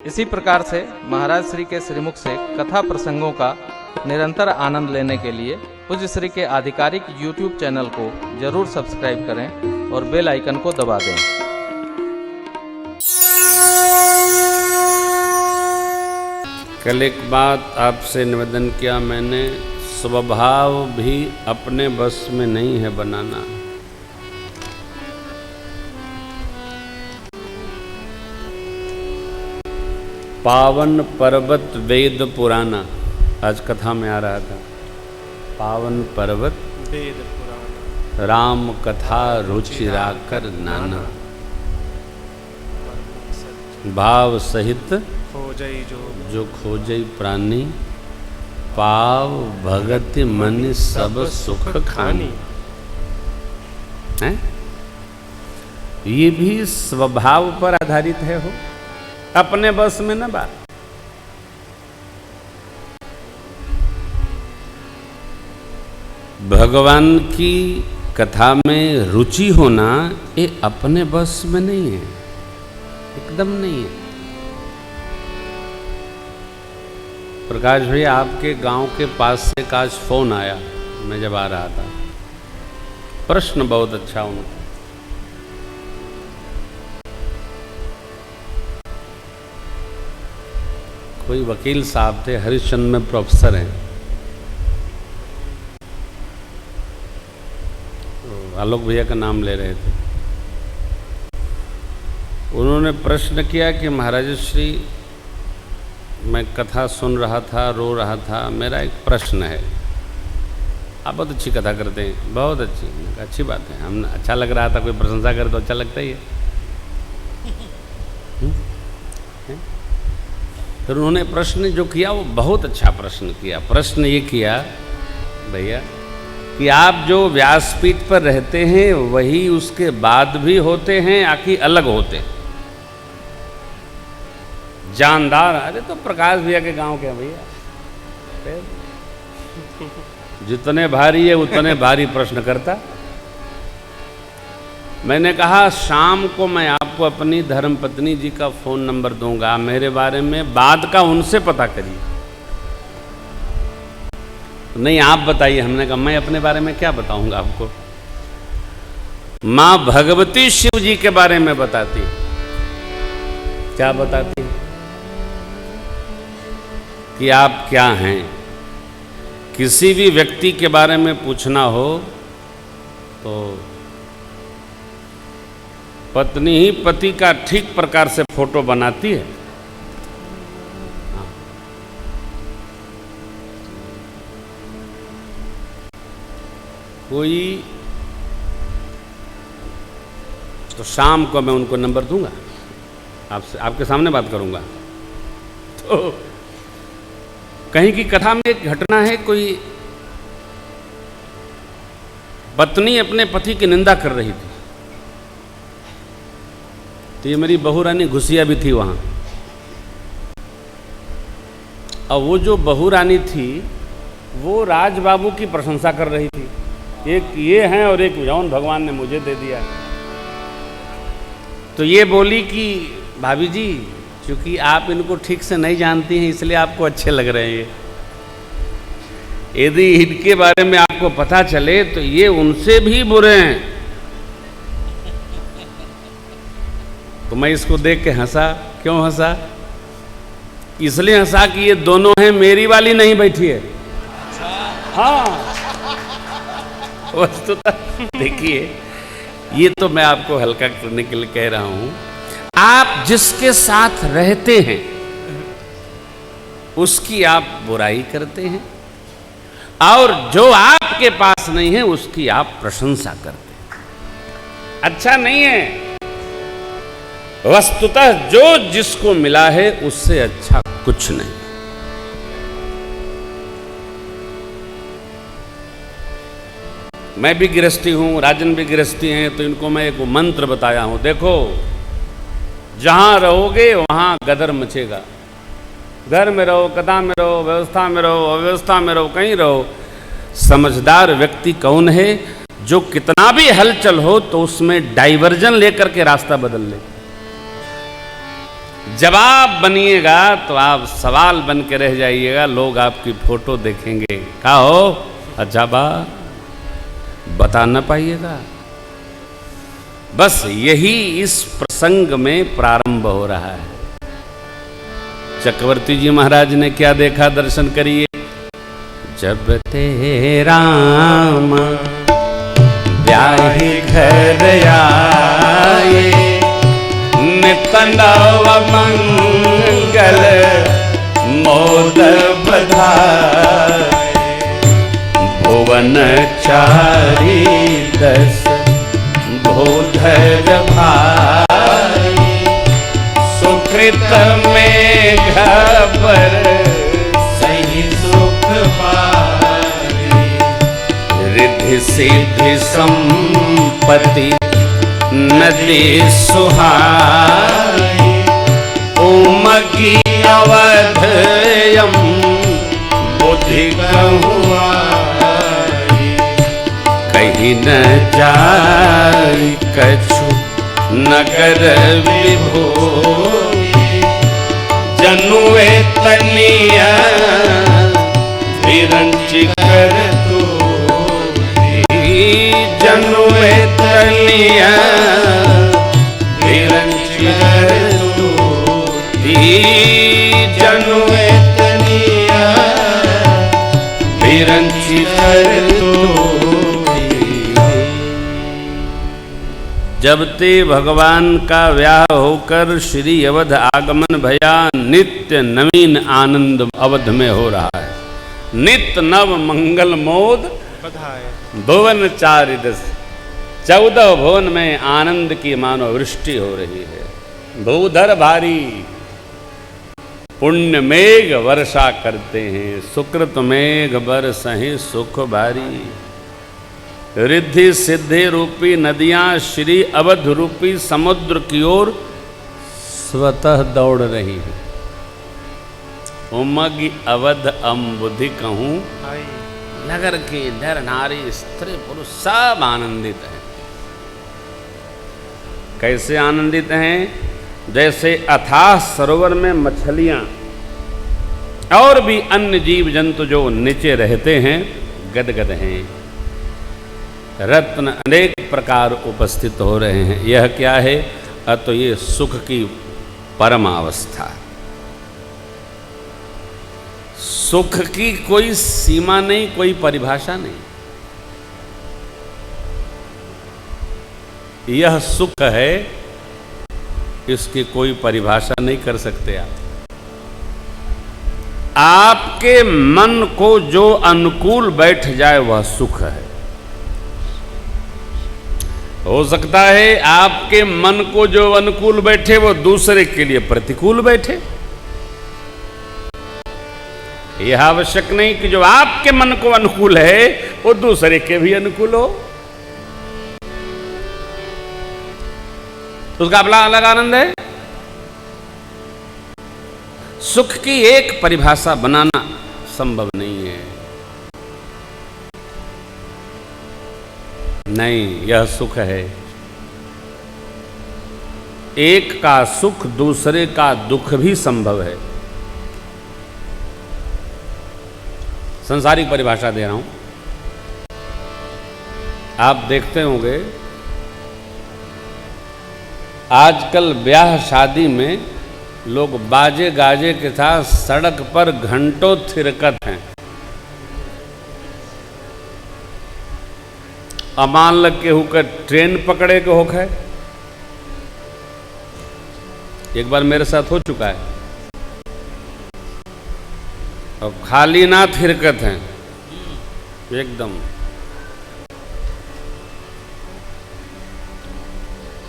इसी प्रकार से महाराज श्री के श्रीमुख से कथा प्रसंगों का निरंतर आनंद लेने के लिए पूज्य श्री के आधिकारिक YouTube चैनल को जरूर सब्सक्राइब करें और बेल आइकन को दबा दें। कल एक बात आपसे निवेदन किया मैंने, स्वभाव भी अपने बस में नहीं है बनाना। पावन पर्वत वेद पुराना, आज कथा में आ रहा था। पावन पर्वत वेद पुराण, राम कथा रुचिराकर नाना, भाव सहित खोजई जो खोजई प्राणी, पाव भगति मन सब सुख खानी। है ये भी स्वभाव पर आधारित है, हो अपने बस में न बात। भगवान की कथा में रुचि होना ये अपने बस में नहीं है, एकदम नहीं है। प्रकाश भाई, आपके गांव के पास से काश फोन आया, मैं जब आ रहा था। प्रश्न बहुत अच्छा उनका। कोई वकील साहब थे, हरिश्चंद्र में प्रोफेसर हैं, तो आलोक भैया का नाम ले रहे थे। उन्होंने प्रश्न किया कि महाराज श्री, मैं कथा सुन रहा था, रो रहा था, मेरा एक प्रश्न है। आप बहुत अच्छी कथा करते हैं, बहुत अच्छी। अच्छी बात है, हम अच्छा लग रहा था, कोई प्रशंसा करे तो अच्छा लगता ही है। फिर उन्होंने प्रश्न जो किया वो बहुत अच्छा प्रश्न किया। प्रश्न ये किया भैया कि आप जो व्यासपीठ पर रहते हैं वही उसके बाद भी होते हैं या कि अलग होते हैं? जानदार, अरे तो प्रकाश भैया के गांव के हैं भैया, जितने भारी है उतने भारी प्रश्न करता। मैंने कहा शाम को मैं आपको अपनी धर्मपत्नी जी का फोन नंबर दूंगा, मेरे बारे में बाद का उनसे पता करिए। नहीं आप बताइए। हमने कहा मैं अपने बारे में क्या बताऊंगा आपको, मां भगवती शिव जी के बारे में बताती। क्या बताती? कि आप क्या हैं। किसी भी व्यक्ति के बारे में पूछना हो तो पत्नी ही पति का ठीक प्रकार से फोटो बनाती है। कोई तो शाम को मैं उनको नंबर दूंगा, आपसे आपके सामने बात करूंगा। तो कहीं की कथा में एक घटना है, कोई पत्नी अपने पति की निंदा कर रही थी, तो ये मेरी बहू रानी घुसिया भी थी वहाँ। और वो जो बहू रानी थी वो राज बाबू की प्रशंसा कर रही थी, एक ये हैं और एक जौन भगवान ने मुझे दे दिया। तो ये बोली कि भाभी जी, क्योंकि आप इनको ठीक से नहीं जानती हैं इसलिए आपको अच्छे लग रहे हैं। यदि इनके बारे में आपको पता चले तो ये उनसे भी बुरे हैं। तो मैं इसको देख के हंसा। क्यों हंसा? इसलिए हंसा कि ये दोनों हैं, मेरी वाली नहीं बैठी है। हाँ, वस्तुतः देखिए, ये तो मैं आपको हल्का करने के लिए कह रहा हूं। आप जिसके साथ रहते हैं उसकी आप बुराई करते हैं, और जो आपके पास नहीं है उसकी आप प्रशंसा करते हैं। अच्छा नहीं है। वस्तुतः जो जिसको मिला है उससे अच्छा कुछ नहीं। मैं भी गृहस्थी हूं, राजन भी गृहस्थी हैं, तो इनको मैं एक मंत्र बताया हूं। देखो, जहां रहोगे वहां गदर मचेगा। घर में रहो, कथा में रहो, व्यवस्था में रहो, अव्यवस्था में रहो, कहीं रहो। समझदार व्यक्ति कौन है? जो कितना भी हलचल हो तो उसमें डाइवर्जन लेकर के रास्ता बदल ले। जवाब बनिएगा तो आप सवाल बन के रह जाइएगा, लोग आपकी फोटो देखेंगे, क्या हो अच्छा बा, बता न पाइएगा। बस यही इस प्रसंग में प्रारंभ हो रहा है। चक्रवर्ती जी महाराज ने क्या देखा, दर्शन करिए। जब ते राम ब्याहि घर आए, नित नव मंगल मोद बधाए, भुवन चारी दस भूधर भाई, सुकृत में घबर सही सुख पाई, रिद्धि सिद्धि संपत्ति नदी सुहाई, उमगी अवधयम बुद्धि कहुआई, कहीं न जाय कछु नगर विभोई, जनुए तनिया विरंच कर तू, जनुए तनिया विरंच कर तू, जनुए तनिया विरंच कर तू। जब ते भगवान का व्याह होकर श्री अवध आगमन भया, नित्य नवीन आनंद अवध में हो रहा है। नित्य नव मंगल मोद बधाए। भुवन चारि दस, 14 भुवन में आनंद की मानो वृष्टि हो रही है। भूधर भारी पुण्य मेघ वर्षा करते हैं, सुकृत मेघ बरसहि सुख भारी, रिद्धि सिद्धि रूपी नदियां श्री अवध रूपी समुद्र की ओर स्वतः दौड़ रही है। उमगी अवध अम्बुधि कहूं, आई। नगर के नर नारी स्त्री पुरुष सब आनंदित हैं। कैसे आनंदित हैं? जैसे अथाह सरोवर में मछलियां और भी अन्य जीव जंतु जो नीचे रहते हैं गदगद हैं। रत्न अनेक प्रकार उपस्थित हो रहे हैं। यह क्या है? तो ये सुख की परमावस्था। सुख की कोई सीमा नहीं, कोई परिभाषा नहीं। यह सुख है, इसकी कोई परिभाषा नहीं कर सकते आप। आपके मन को जो अनुकूल बैठ जाए वह सुख है। हो सकता है आपके मन को जो अनुकूल बैठे वो दूसरे के लिए प्रतिकूल बैठे। यह आवश्यक नहीं कि जो आपके मन को अनुकूल है वो दूसरे के भी अनुकूल हो। उसका अपना अलग आनंद है। सुख की एक परिभाषा बनाना संभव नहीं है। नहीं, यह सुख है। एक का सुख दूसरे का दुख भी संभव है। संसारिक परिभाषा दे रहा हूं। आप देखते होंगे आजकल ब्याह शादी में लोग बाजे गाजे के साथ सड़क पर घंटों थिरकत हैं। अमान लग के होकर ट्रेन पकड़े के होक है। एक बार मेरे साथ हो चुका है। और खाली ना थिरकत हैं एकदम,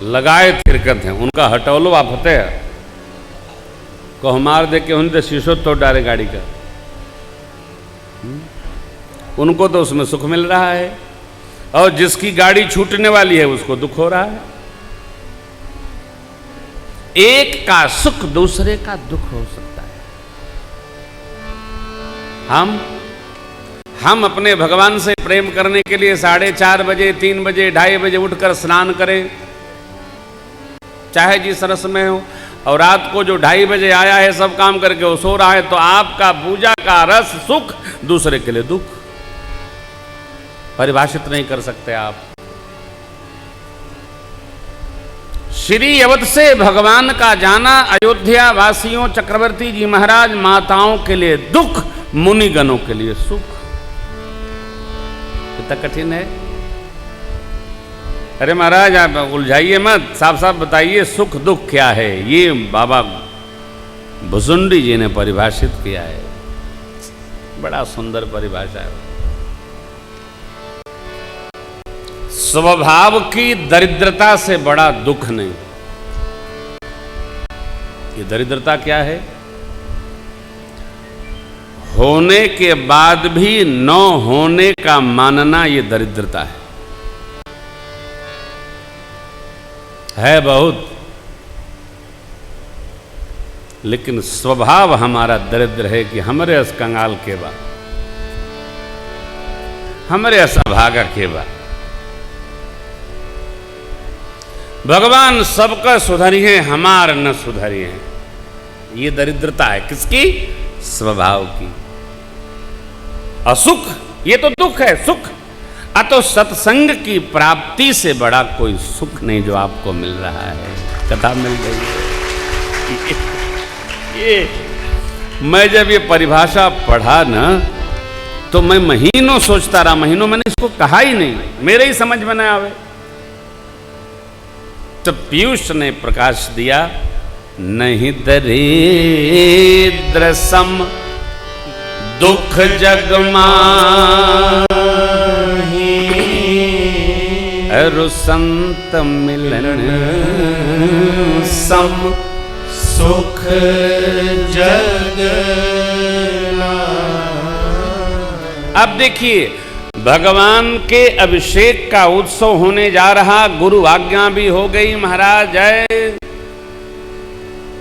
लगाए थिरकत हैं। उनका हटौलो आप होते हैं को हमार दे के उनसे शीशो तोड़ डाले गाड़ी का। उनको तो उसमें सुख मिल रहा है और जिसकी गाड़ी छूटने वाली है उसको दुख हो रहा है। एक का सुख दूसरे का दुख हो सकता है। हम अपने भगवान से प्रेम करने के लिए 4:30 बजे, 3 बजे, 2:30 बजे उठकर स्नान करें, चाहे जिस रस में हो, और रात को जो 2:30 बजे आया है सब काम करके वो सो रहा है, तो आपका पूजा का रस सुख, दूसरे के लिए दुख। परिभाषित नहीं कर सकते आप। श्री अवध से भगवान का जाना, अयोध्या वासियों, चक्रवर्ती जी महाराज, माताओं के लिए दुख, मुनिगणों के लिए सुख। कितना कठिन है। अरे महाराज आप उलझाइए मत, साफ साफ बताइए सुख दुख क्या है। ये बाबा भुजुंडी जी ने परिभाषित किया है, बड़ा सुंदर परिभाषा है। स्वभाव की दरिद्रता से बड़ा दुख नहीं। ये दरिद्रता क्या है? होने के बाद भी न होने का मानना, ये दरिद्रता है बहुत। लेकिन स्वभाव हमारा दरिद्र है कि हमरे अस कंगाल के बा, हमरे अस अभागा के बा। भगवान सबका सुधरिए, हमार न सुधरिए। ये दरिद्रता है किसकी? स्वभाव की। असुख, ये तो दुख है। सुख तो सत्संग की प्राप्ति से बड़ा कोई सुख नहीं जो आपको मिल रहा है। कथा मिल गई है। ये मैं जब ये परिभाषा पढ़ा ना, तो मैं महीनों सोचता रहा, महीनों मैंने इसको कहा ही नहीं, मेरे ही समझ में न आवे। तो पीयूष ने प्रकाश दिया, नहीं दरिद्र सम दुख जग माही, अरु संत मिलन सम सुख जग। अब देखिए, भगवान के अभिषेक का उत्सव होने जा रहा, गुरु आज्ञा भी हो गई। महाराज जय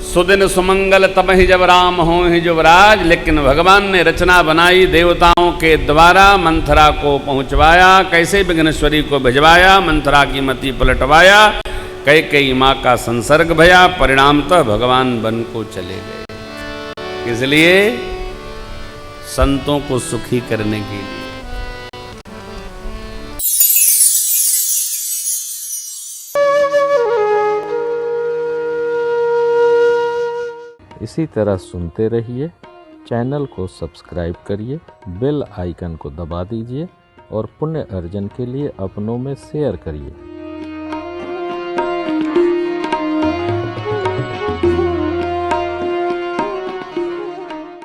सुदिन सुमंगल तब ही जब राम हो ही युवराज। लेकिन भगवान ने रचना बनाई देवताओं के द्वारा, मंथरा को पहुंचवाया, कैसे विघ्नेश्वरी को भिजवाया, मंथरा की मति पलटवाया, कैकेयी माँ का संसर्ग भया, परिणामतः भगवान वन को चले गए। इसलिए संतों को सुखी करने के लिए। इसी तरह सुनते रहिए। चैनल को सब्सक्राइब करिए, बेल आइकन को दबा दीजिए और पुण्य अर्जन के लिए अपनों में शेयर करिए।